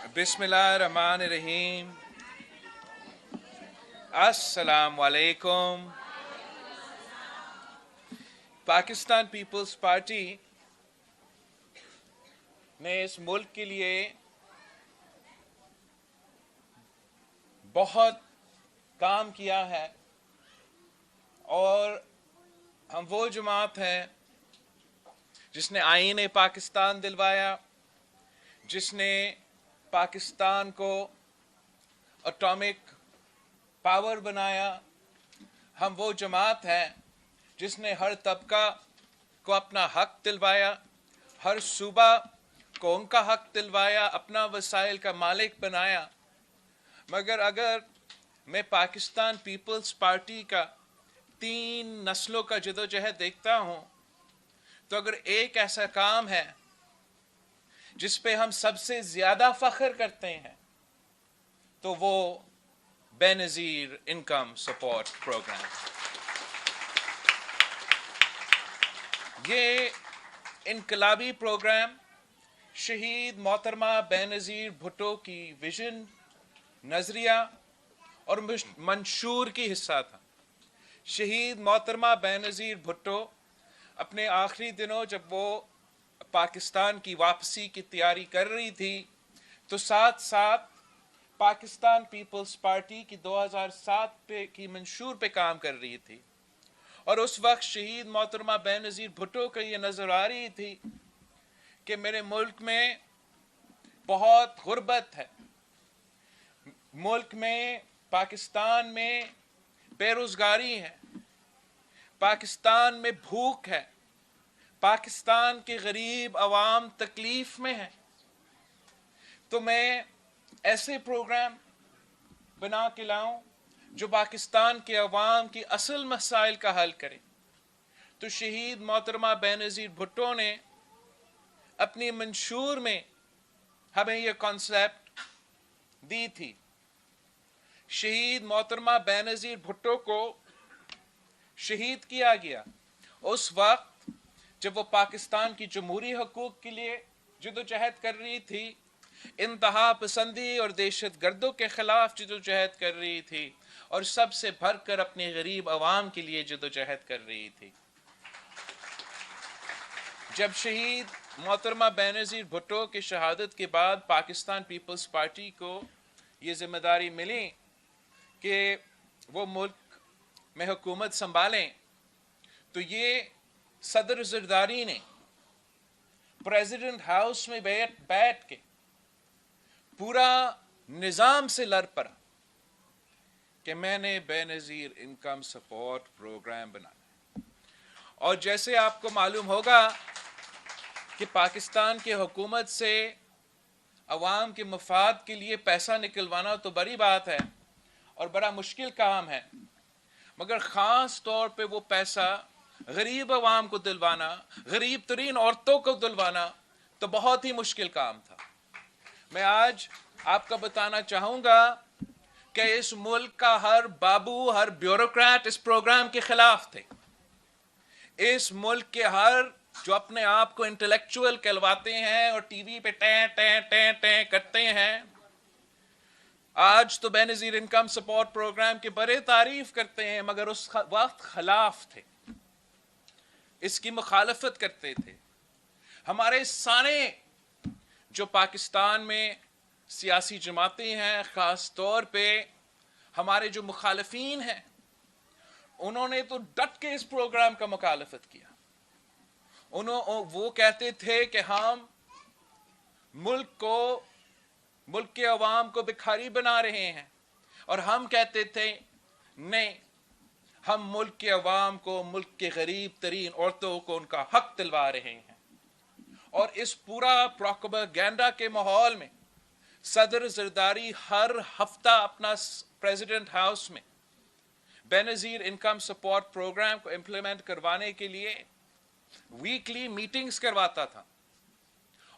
बिस्मिल्लाहिर्रहमानिर्रहीम। अस्सलाम वालेकुम। पाकिस्तान पीपल्स पार्टी ने इस मुल्क के लिए बहुत काम किया है और हम वो जमात हैं जिसने आईन पाकिस्तान दिलवाया, जिसने पाकिस्तान को एटॉमिक पावर बनाया। हम वो जमात हैं जिसने हर तबका को अपना हक दिलवाया, हर सूबा को उनका हक दिलवाया, अपना वसाइल का मालिक बनाया। मगर अगर मैं पाकिस्तान पीपल्स पार्टी का 3 नस्लों का जदोजहद देखता हूँ, तो अगर एक ऐसा काम है जिस पे हम सबसे ज्यादा फख्र करते हैं तो वो बेनज़ीर इनकम सपोर्ट प्रोग्राम। ये इनकलाबी प्रोग्राम शहीद मोहतरमा बेनज़ीर भुट्टो की विजन, नजरिया और मंशूर की हिस्सा था। शहीद मोहतरमा बेनज़ीर भुट्टो अपने आखिरी दिनों जब वो पाकिस्तान की वापसी की तैयारी कर रही थी, तो साथ साथ पाकिस्तान पीपल्स पार्टी की 2007 पे की मंशूर पे काम कर रही थी। और उस वक्त शहीद मोहतरमा बेनज़ीर भुट्टो को ये नजर आ रही थी कि मेरे मुल्क में बहुत गुर्बत है, मुल्क में पाकिस्तान में बेरोजगारी है, पाकिस्तान में भूख है, पाकिस्तान के गरीब अवाम तकलीफ में है। तो मैं ऐसे प्रोग्राम बना के लाऊं जो पाकिस्तान के अवाम की असल मसाइल का हल करे। तो शहीद मोहतरमा बेनज़ीर भुट्टो ने अपनी मंशूर में हमें यह कॉन्सेप्ट दी थी। शहीद मोहतरमा बेनज़ीर भुट्टो को शहीद किया गया उस वक्त जब वो पाकिस्तान की जमहूरी हकूक के लिए जदोजहद कर रही थी, इंतहा पसंदी और दहशत गर्दों के खिलाफ जदोजहद कर रही थी, और सबसे भरकर अपने गरीब अवाम के लिए जदोजहद कर रही थी। जब शहीद मोहतरमा बेनज़ीर भुट्टो की शहादत के बाद पाकिस्तान पीपल्स पार्टी को ये जिम्मेदारी मिली कि वो मुल्क में हुकूमत संभालें, तो ये सदर ज़रदारी ने प्रेसिडेंट हाउस में बैठ के पूरा निज़ाम से लड़ पड़ा कि मैंने बेनज़ीर इनकम सपोर्ट प्रोग्राम बनाया। और जैसे आपको मालूम होगा कि पाकिस्तान की हुकूमत से अवाम के मफाद के लिए पैसा निकलवाना तो बड़ी बात है और बड़ा मुश्किल काम है, मगर ख़ास तौर पे वो पैसा गरीब अवाम को दिलवाना, गरीब तरीन औरतों को दिलवाना तो बहुत ही मुश्किल काम था। मैं आज आपको बताना चाहूँगा कि इस मुल्क का हर बाबू, हर ब्यूरोक्रेट इस प्रोग्राम के खिलाफ थे। इस मुल्क के हर जो अपने आप को इंटेलेक्चुअल कहलवाते हैं और टीवी पे टें टें टें टें करते हैं, आज तो बेनज़ीर इनकम सपोर्ट प्रोग्राम के बड़े तारीफ करते हैं, मगर उस वक्त खिलाफ थे, इसकी मुखालफत करते थे। हमारे सारे जो पाकिस्तान में सियासी जमातें हैं, ख़ास तौर पे हमारे जो मुखालफीन हैं, उन्होंने तो डट के इस प्रोग्राम का मुखालफत किया। वो कहते थे कि हम मुल्क के अवाम को भिखारी बना रहे हैं, और हम कहते थे नहीं, हम मुल्क के अवाम को, मुल्क के गरीब तरीन औरतों को उनका हक दिलवा रहे हैं। और इस पूरा प्रोपेगेंडा के माहौल में सदर ज़रदारी हर हफ्ता अपना प्रेसिडेंट हाउस में बेनज़ीर इनकम सपोर्ट प्रोग्राम को इम्प्लीमेंट करवाने के लिए वीकली मीटिंग्स करवाता था,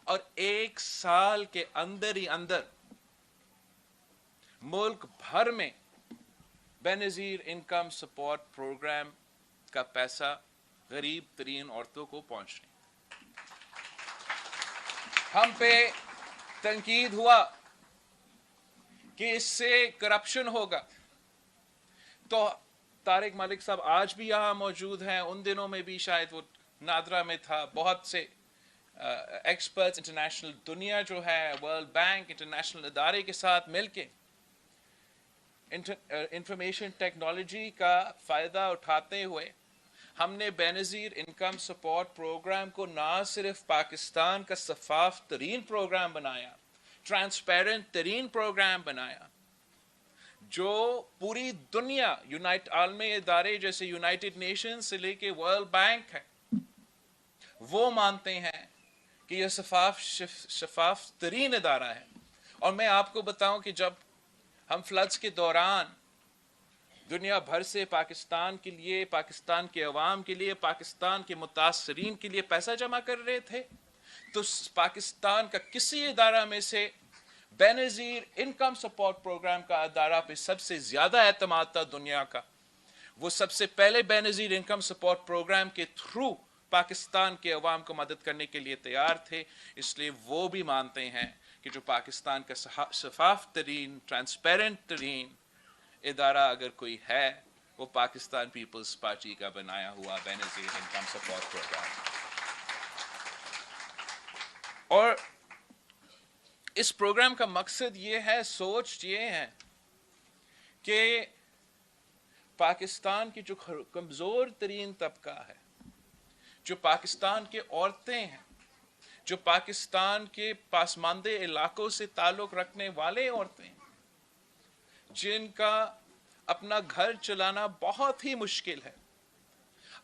और 1 साल के अंदर ही अंदर मुल्क भर में बेनज़ीर इनकम सपोर्ट प्रोग्राम का पैसा गरीब तरीन औरतों को पहुंच रही। हम पे तनकीद हुआ کہ اس سے کرپشن ہوگا. تو طارق ملک صاحب آج بھی یہاں موجود ہیں, ان دنوں میں بھی شاید وہ نادرا میں تھا. بہت سے ایکسپرٹس انٹرنیشنل دنیا جو ہے, ورلڈ بینک, انٹرنیشنل ادارے کے ساتھ مل کے انفارمیشن ٹیکنالوجی کا فائدہ اٹھاتے ہوئے ہم نے بے نظیر انکم سپورٹ پروگرام کو نہ صرف پاکستان کا شفاف ترین پروگرام بنایا, ٹرانسپیرنٹ ترین پروگرام بنایا, جو پوری دنیا عالمی ادارے جیسے یونائٹڈ نیشنز سے لے کے ورلڈ بینک ہے وہ مانتے ہیں کہ یہ شفاف ترین ادارہ ہے. اور میں آپ کو بتاؤں کہ جب ہم فلڈز کے دوران دنیا بھر سے پاکستان کے لیے, پاکستان کے عوام کے لیے, پاکستان کے متاثرین کے لیے پیسہ جمع کر رہے تھے, تو پاکستان کا کسی ادارہ میں سے بے نظیر انکم سپورٹ پروگرام کا ادارہ پہ سب سے زیادہ اعتماد تھا دنیا کا. وہ سب سے پہلے بے نظیر انکم سپورٹ پروگرام کے تھرو پاکستان کے عوام کو مدد کرنے کے لیے تیار تھے. اس لیے وہ بھی مانتے ہیں کہ جو پاکستان کا شفاف ترین, ٹرانسپیرنٹ ترین ادارہ اگر کوئی ہے وہ پاکستان پیپلز پارٹی کا بنایا ہوا بے نظیر انکم سپورٹ پروگرام. اور اس پروگرام کا مقصد یہ ہے, سوچ یہ ہے کہ پاکستان کی جو کمزور ترین طبقہ ہے, جو پاکستان کے عورتیں ہیں, جو پاکستان کے پسماندہ علاقوں سے تعلق رکھنے والے عورتیں, جن کا اپنا گھر چلانا بہت ہی مشکل ہے,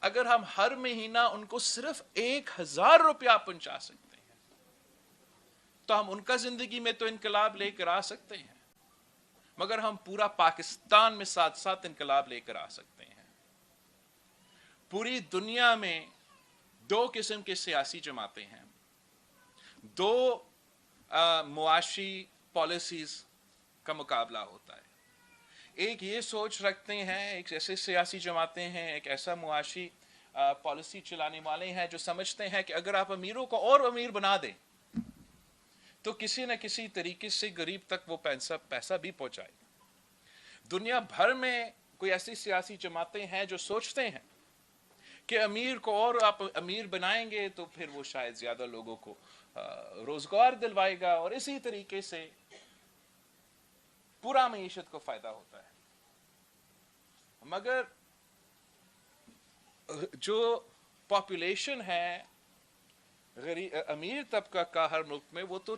اگر ہم ہر مہینہ ان کو صرف 1000 روپیہ پہنچا سکتے ہیں تو ہم ان کا زندگی میں تو انقلاب لے کر آ سکتے ہیں, مگر ہم پورا پاکستان میں ساتھ ساتھ انقلاب لے کر آ سکتے ہیں. پوری دنیا میں 2 قسم کے سیاسی جماعتیں ہیں, 2 معاشی پالیسیز کا مقابلہ ہوتا ہے. ایک یہ سوچ رکھتے ہیں, ایک ایسے سیاسی جماعتیں ہیں, ایک ایسا معاشی پالیسی چلانے والے ہیں جو سمجھتے ہیں کہ اگر آپ امیروں کو اور امیر بنا دیں تو کسی نہ کسی طریقے سے غریب تک وہ پیسہ بھی پہنچائے. دنیا بھر میں کوئی ایسی سیاسی جماعتیں ہیں جو سوچتے ہیں کہ امیر کو اور آپ امیر بنائیں گے تو پھر وہ شاید زیادہ لوگوں کو روزگار دلوائے گا, اور اسی طریقے سے پورا معیشت کو فائدہ ہوتا ہے. مگر جو پاپولیشن ہے امیر طبقہ کا ہر ملک میں, وہ تو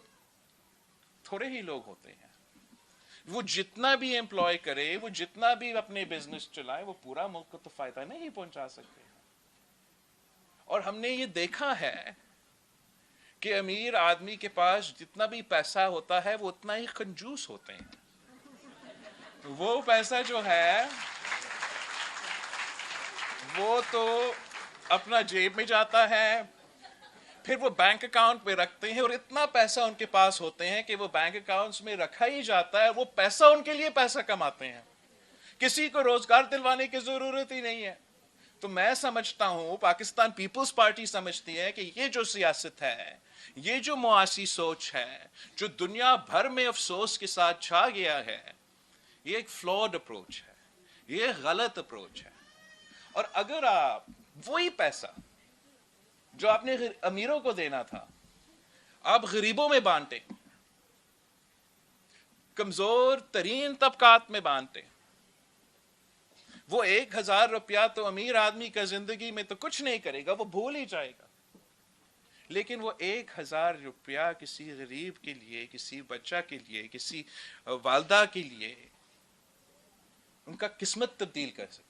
تھوڑے ہی لوگ ہوتے ہیں. وہ جتنا بھی امپلائی کرے, وہ جتنا بھی اپنے بزنس چلائے, وہ پورا ملک کو تو فائدہ نہیں پہنچا سکتے. اور ہم نے یہ دیکھا ہے کہ امیر آدمی کے پاس جتنا بھی پیسہ ہوتا ہے وہ اتنا ہی کنجوس ہوتے ہیں. وہ پیسہ جو ہے وہ تو اپنا جیب میں جاتا ہے, پھر وہ بینک اکاؤنٹ پہ رکھتے ہیں, اور اتنا پیسہ ان کے پاس ہوتے ہیں کہ وہ بینک اکاؤنٹس میں رکھا ہی جاتا ہے. وہ پیسہ ان کے لیے پیسہ کماتے ہیں, کسی کو روزگار دلوانے کی ضرورت ہی نہیں ہے. تو میں سمجھتا ہوں, پاکستان پیپلز پارٹی سمجھتی ہے کہ یہ جو سیاست ہے, یہ جو معاشی سوچ ہے, جو دنیا بھر میں افسوس کے ساتھ چھا گیا ہے, یہ ایک فلاڈ اپروچ ہے, یہ غلط اپروچ ہے. اور اگر آپ وہی پیسہ جو آپ نے امیروں کو دینا تھا آپ غریبوں میں بانٹے, کمزور ترین طبقات میں بانٹے, وہ 1000 روپیہ تو امیر آدمی کا زندگی میں تو کچھ نہیں کرے گا, وہ بھول ہی جائے گا. لیکن وہ 1000 روپیہ کسی غریب کے لیے, کسی بچہ کے لیے, کسی والدہ کے لیے ان کا قسمت تبدیل کر سکتا.